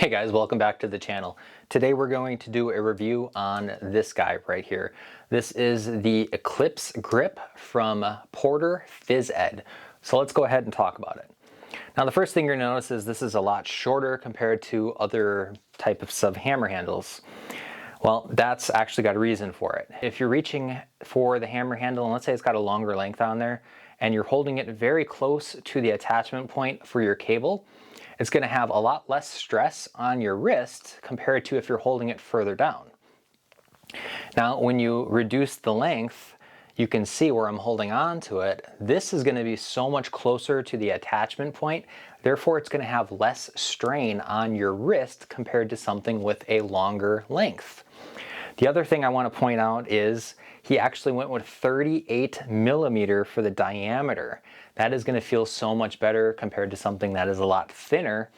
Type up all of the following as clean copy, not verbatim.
Hey guys, welcome back to the channel. Today we're going to do a review on this guy right here. This is the Eclipse Grip from Porter Phys Ed. So let's go ahead and talk about it. Now the first thing you're gonna notice is this is a lot shorter compared to other types of hammer handles. Well, that's actually got a reason for it. If you're reaching for the hammer handle, and let's say it's got a longer length on there, and you're holding it very close to the attachment point for your cable, it's going to have a lot less stress on your wrist compared to if you're holding it further down. Now, when you reduce the length, you can see where I'm holding on to it. This is going to be so much closer to the attachment point. Therefore, it's going to have less strain on your wrist compared to something with a longer length. The other thing I want to point out is he actually went with 38 millimeter for the diameter. That is going to feel so much better compared to something that is a lot thinner,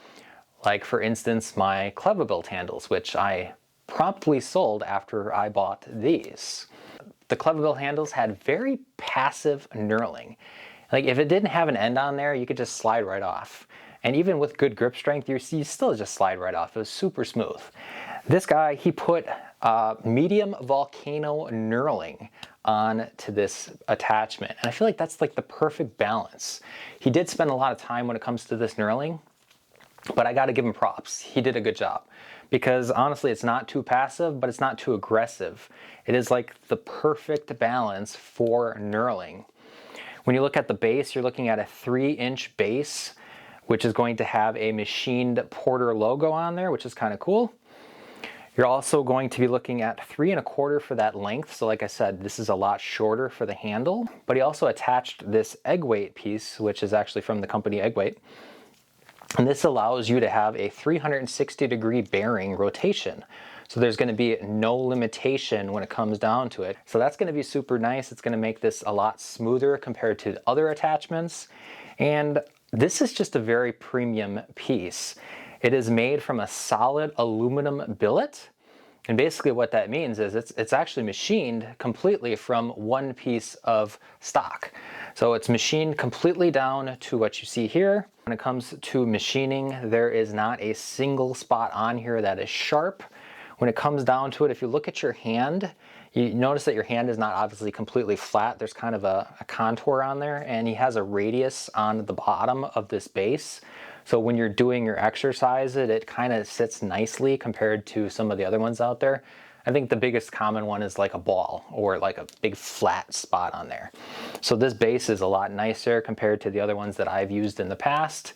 like for instance my Cleverbuilt handles, which I promptly sold after I bought these. The Cleverbuilt handles had very passive knurling. Like if it didn't have an end on there, you could just slide right off. And even with good grip strength, you still just slide right off. It was super smooth. This guy, he put medium volcano knurling on to this attachment. And I feel like that's like the perfect balance. He did spend a lot of time when it comes to this knurling, but I got to give him props. He did a good job because honestly, it's not too passive, but it's not too aggressive. It is like the perfect balance for knurling. When you look at the base, you're looking at a 3-inch base, which is going to have a machined Porter logo on there, which is kind of cool. You're also going to be looking at 3 1/4 for that length. So like I said, this is a lot shorter for the handle, but he also attached this egg weight piece, which is actually from the company Egg Weight. And this allows you to have a 360-degree bearing rotation. So there's going to be no limitation when it comes down to it. So that's going to be super nice. It's going to make this a lot smoother compared to other attachments. And this is just a very premium piece. It is made from a solid aluminum billet. And basically what that means is it's actually machined completely from one piece of stock. So it's machined completely down to what you see here. When it comes to machining, there is not a single spot on here that is sharp. When it comes down to it, if you look at your hand, you notice that your hand is not obviously completely flat. There's kind of a contour on there, and he has a radius on the bottom of this base. So when you're doing your exercise, it kind of sits nicely compared to some of the other ones out there. I think the biggest common one is like a ball or like a big flat spot on there. So this base is a lot nicer compared to the other ones that I've used in the past.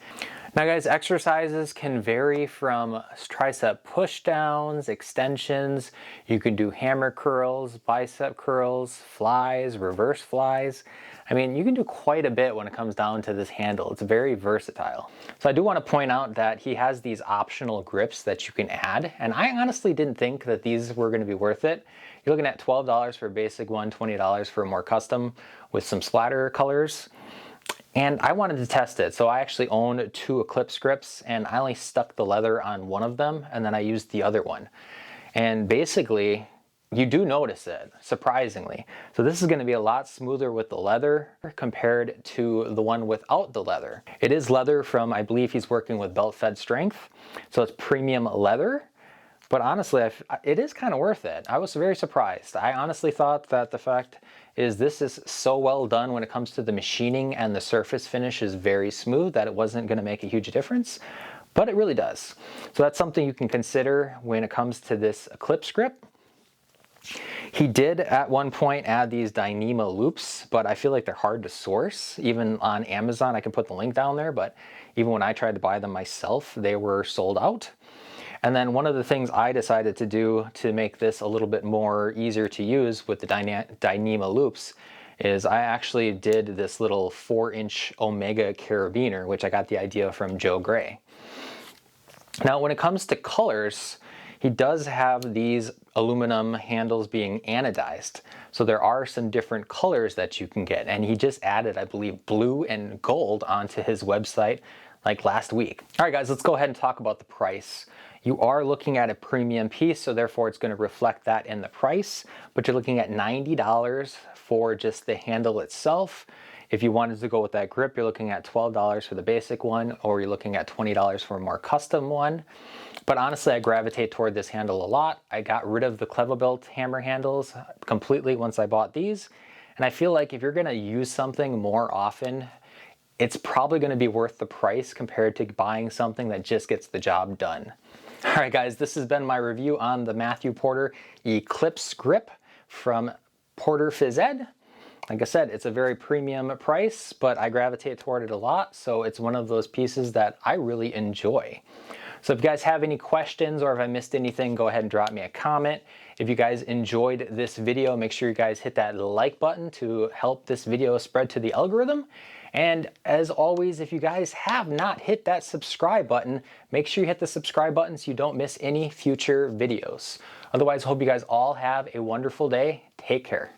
Now guys, exercises can vary from tricep push downs, extensions. You can do hammer curls, bicep curls, flies, reverse flies. I mean, you can do quite a bit when it comes down to this handle. It's very versatile. So I do want to point out that he has these optional grips that you can add. And I honestly didn't think that these were going to be worth it. You're looking at $12 for a basic one, $20 for a more custom with some splatter colors. And I wanted to test it, so I actually own 2 Eclipse grips, and I only stuck the leather on one of them, and then I used the other one. And basically, you do notice it, surprisingly. So this is going to be a lot smoother with the leather compared to the one without the leather. It is leather from, I believe he's working with belt-fed strength, so it's premium leather. But honestly, it is kind of worth it. I was very surprised. I honestly thought that the fact is this is so well done when it comes to the machining and the surface finish is very smooth that it wasn't going to make a huge difference, but it really does. So that's something you can consider when it comes to this Eclipse grip. He did at one point add these Dyneema Loops, but I feel like they're hard to source. Even on Amazon, I can put the link down there, but even when I tried to buy them myself, they were sold out. And then one of the things I decided to do to make this a little bit more easier to use with the Dyneema Loops is I actually did this little 4-inch Omega Carabiner, which I got the idea from Joe Gray. Now when it comes to colors, he does have these aluminum handles being anodized. So there are some different colors that you can get. And he just added, I believe, blue and gold onto his website like last week. All right, guys, let's go ahead and talk about the price. You are looking at a premium piece, so therefore it's going to reflect that in the price, but you're looking at $90 for just the handle itself. If you wanted to go with that grip, you're looking at $12 for the basic one, or you're looking at $20 for a more custom one. But honestly, I gravitate toward this handle a lot. I got rid of the Clevebuilt hammer handles completely once I bought these. And I feel like if you're gonna use something more often, it's probably gonna be worth the price compared to buying something that just gets the job done. All right, guys, this has been my review on the Matthew Porter Eclipse Grip from Porter Phys Ed. Like I said, it's a very premium price, but I gravitate toward it a lot, so it's one of those pieces that I really enjoy. So if you guys have any questions or if I missed anything, go ahead and drop me a comment. If you guys enjoyed this video, make sure you guys hit that like button to help this video spread to the algorithm. And as always, if you guys have not hit that subscribe button, make sure you hit the subscribe button so you don't miss any future videos. Otherwise, I hope you guys all have a wonderful day. Take care.